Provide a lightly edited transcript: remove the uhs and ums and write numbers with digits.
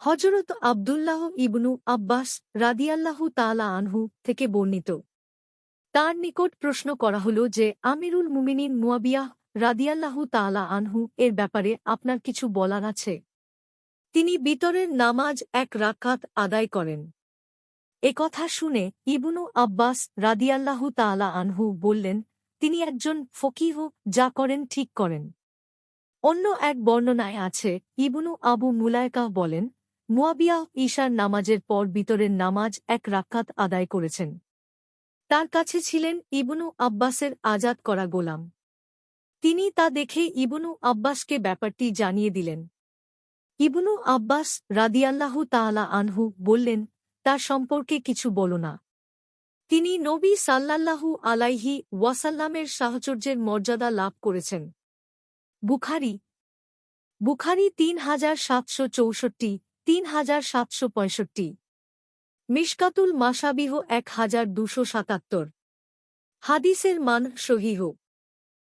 হযরত আব্দুল্লাহ ইবনু আব্বাস রাদিয়াল্লাহু তাআলা আনহু থেকে বর্ণিত। তার নিকট প্রশ্ন করা হল যে আমিরুল মুমিনিন মুয়াবিয়াহ রাদিয়াল্লাহু তাআলা আনহু এর ব্যাপারে আপনার কিছু বলার আছে। তিনি বিতরের নামাজ ১ রাকাত আদায় করেন। কথা শুনে ইবনু আব্বাস রাদিয়াল্লাহু তাআলা আনহু বললেন, তিনি একজন ফকিহ, যা করেন ঠিক করেন। অন্য এক বর্ণনায় আছে, ইবনু আবু মুলায়কা বলেন, মুয়াবিয়া ঈশার নামাজের পর বিতরের নামাজ ১ রাকাত আদায় করেছেন। তার কাছে ছিলেন ইবনু আব্বাসের আজাদ করা গোলাম। তিনি তা দেখে ইবনু আব্বাসকে ব্যাপারটি জানিয়ে দিলেন। ইবনু আব্বাস রাদিয়াল্লাহু তাআলা আনহু বললেন, তার সম্পর্কে কিছু বলো না। তিনি নবী সাল্লাল্লাহু আলাইহি ওয়াসাল্লামের সাহচর্যের মর্যাদা লাভ করেছেন। বুখারী ৩৭৬৪, ৩৭৬৫। মিশকাতুল মাসাবিহ ১২৭৭। হাদিসের মান সহিহ।